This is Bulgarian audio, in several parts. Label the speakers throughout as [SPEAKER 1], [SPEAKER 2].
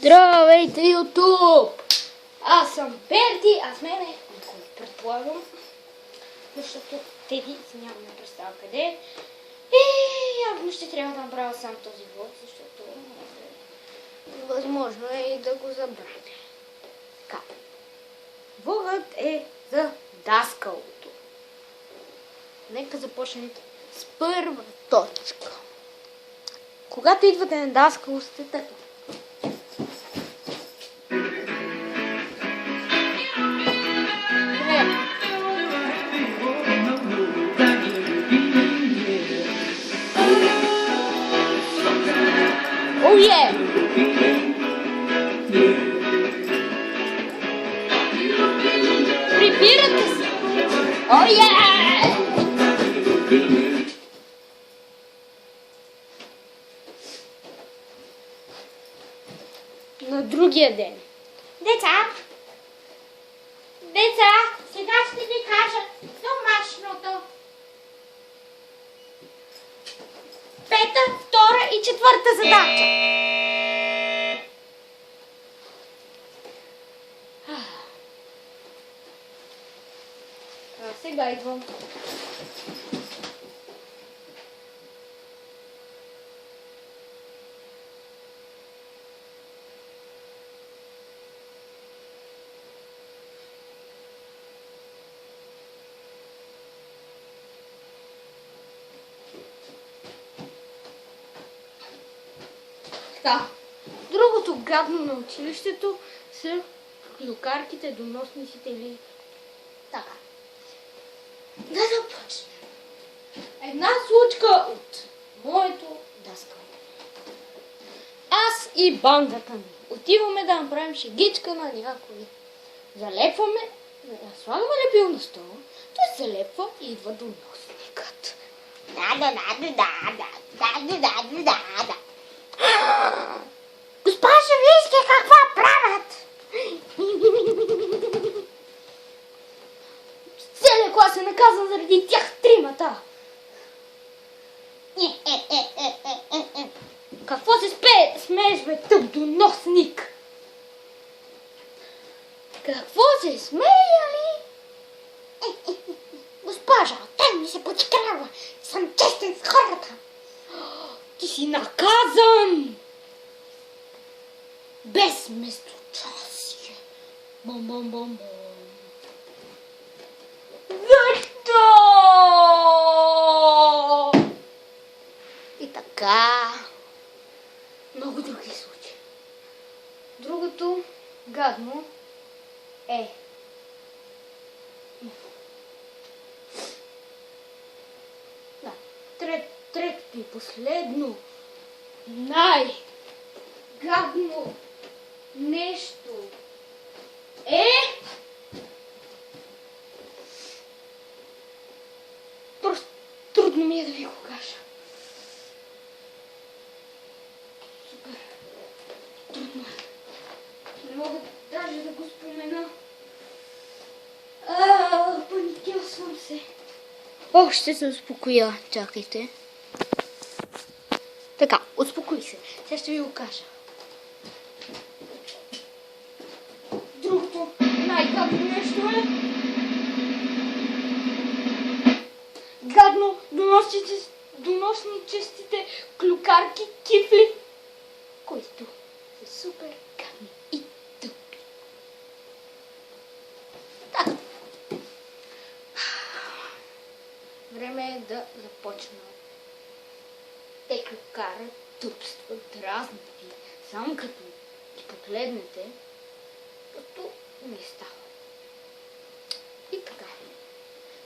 [SPEAKER 1] Здравейте, Ютуб! Аз съм Берди, аз мене никой предполагам, защото Теди си нямаме представа къде е. И явно ще трябва да направя сам този влог, защото възможно е и да го забравя. Така. Влогът е за даскалото. Нека започнем с първа точка. Когато идвате на даскало, сте така. Oh yeah! Прибирате се! Oh yeah! На другия ден. Деца, сега ще ви кажа домашното. Пета, втора и четвърта задача. Сега идвам. Да. Другото гадно на училището са клюкарките, доносниците или така. Да започнем. Една случка от моето даскало. Аз и бандата ми отиваме да направим шегичка на някой. Залепваме, слагаме лепил на стола, той залепва и идва доносникът. Да. Госпожа, вижте какво правят! Целият клас е наказан заради тях тримата. Какво се смееш, бе, тъп доносник? Какво се смея ли? Госпожа, той ми се подиграва. Съм честен с хората. Ти си наказан! Без месточасие. Бом. Защо? И така. Много други случаи. Другото гадно е. Да. Третото и последно. Най-гадно нещо е просто трудно ми е да ви го кажа. Супер. Трудно е. Не мога даже да го спомена. Паникьосвам се. Ще се успокоя. Чакайте. Така, успокой се. Сега ще ви го кажа. Другото най-гадно нещо е гадно доносничестите клюкарки кифли, които са супер гадни и тъпи. Так. Време е да започна. Те клюкарят, тъпстват, дразнат ви. Само като ги погледнете, просто не става. И така.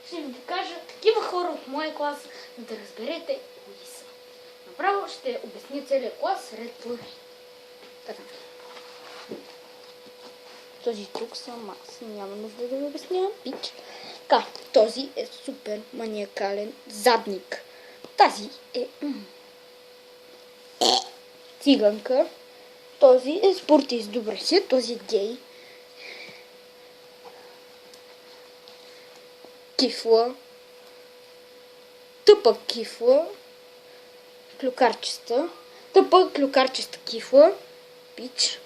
[SPEAKER 1] Ще ви покажа такива хора от моя клас, за да разберете кои са. Направо ще обясня целият клас ред по ред. Така. Този тук съм аз. Няма нужда да ви обяснявам. Пич. Така. Този е супер маниакален задник. Тази е циганка. Този е спортист. Добре си. Този е гей. Кифла. Тъпа кифла. Клюкарчеста. Тъпа клюкарчеста кифла. Пич.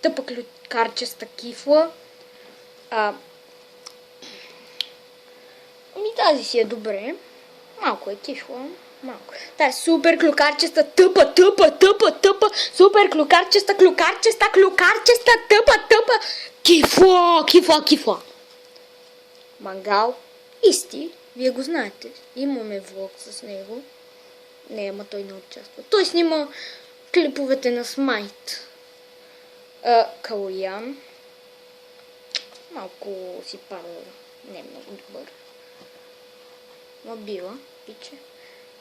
[SPEAKER 1] тъпа клюкарчеста кифла. Тази си е добре. Малко е кифла. Малко. Та е супер клюкарчеста, тъпа, супер клюкарчеста, тъпа. Кифла. Мангал. Исти. Вие го знаете. Имаме влог с него. Не, ама той не участва. Той снима клиповете на Смайт. Калоян. Малко си пада. Не много добър. Мобила. Пиче.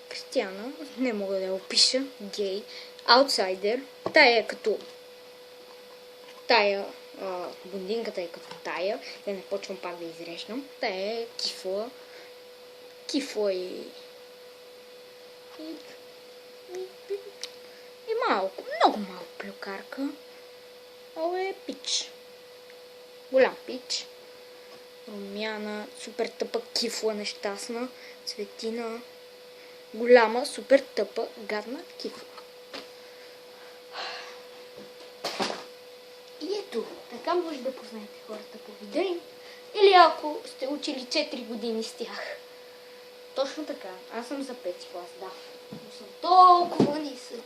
[SPEAKER 1] Кристиана. Не мога да я опиша. Гей. Аутсайдер. Тая е като... Бундинката е като тая. Да не почвам пак да изреждам. Тая е кифла. Кифла и малко, много малко клюкарка. Това е пич. Голям пич. Румяна, супер тъпа кифла нещастна. Цветина. Голяма, супер тъпа, гадна кифла. И ето, така може да познаете хората по вида им. Или ако сте учили 4 години с тях. Точно така. Аз съм за 5 клас, да. Но съм толкова нисък.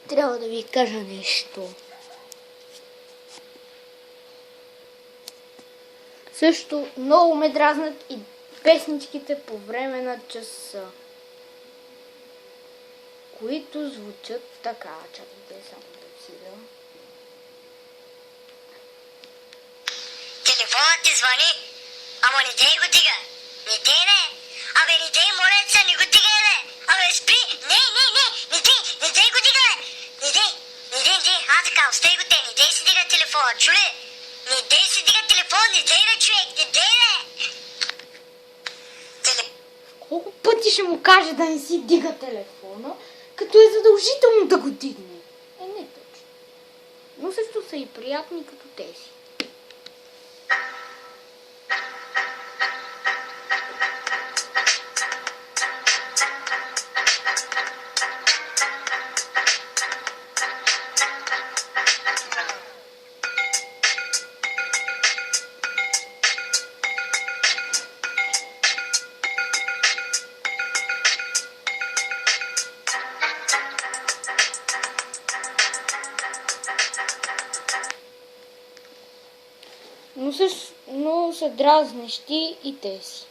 [SPEAKER 1] Трябва да ви кажа нещо. Също много ме дразнат и песничките по време на часа, които звучат така. Чакайте само да отсида.
[SPEAKER 2] Телефонът ти звъни, ама не дей го дига. Не дей, бе. Абе, не дей, моля се, не го дигай, бе. Абе, спри. Не дей го дига, бе. Не дей. А, така, остай го те, не дей си дига телефона, чули? Не дей си дига телефон, не дей, бе, човек, не дей, бе.
[SPEAKER 1] Колко пъти ще му каже да не си дига телефона, като е задължително да го дигне? Не точно. Но също са и приятни като тези. Но са дразнещи и тези.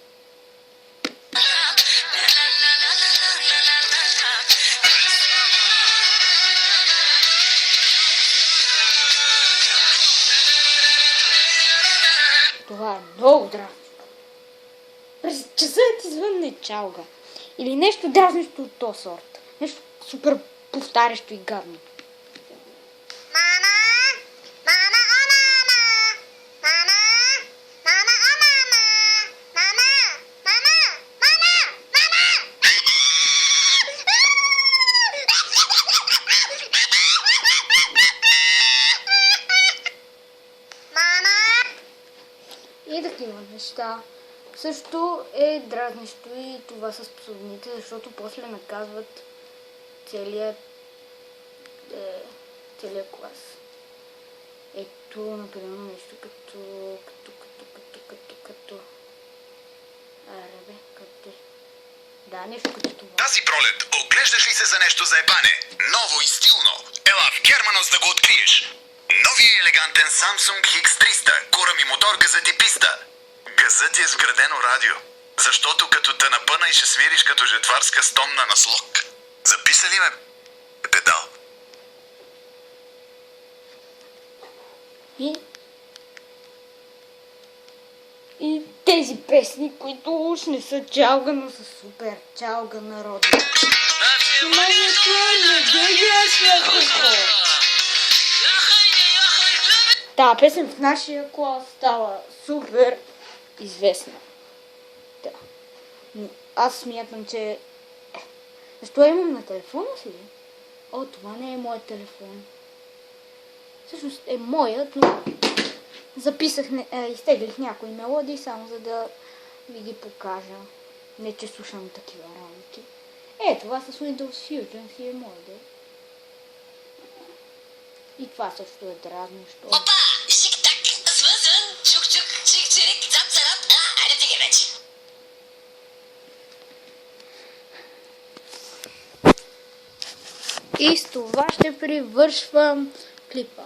[SPEAKER 1] Това е много дразнещо. През часа ти звънне чалга. Или нещо дразнещо от този сорт. Нещо супер повтарящо и гадно. И такива неща. Също е дразнещо и това с псовните, защото после наказват целият клас. Ето, например, нещо като Арабе, къде? Да, нещо като това.
[SPEAKER 3] Тази пролет оглеждаш ли се за нещо за ебане? Ново и стилно. Ела в Германос да го откриеш. Новия елегантен Samsung X300. Кура ми мотор, газът и писта. Газът е с вградено радио. Защото като те напъна и ще свириш като жетварска стомна на слог. Записа ли ме, педал?
[SPEAKER 1] И тези песни, които уж не са чалга, но са супер чалга народни. Тая песен в нашия клас става супер известна. Да. Но аз смятам, че... Защо имам на телефона си? О, това не е моят телефон. Всъщност е моят, но записах, изтеглих някои мелодии, само за да ви ги покажа. Не, че слушам такива работи. Това с Windows Fusion си е моде. И това също е дразнещо.
[SPEAKER 2] Опа! Шик-так! Свън-свън! Чук-чук! Чик-чирик! Цап-царап! Айде дига вече!
[SPEAKER 1] И с това ще привършвам клипа.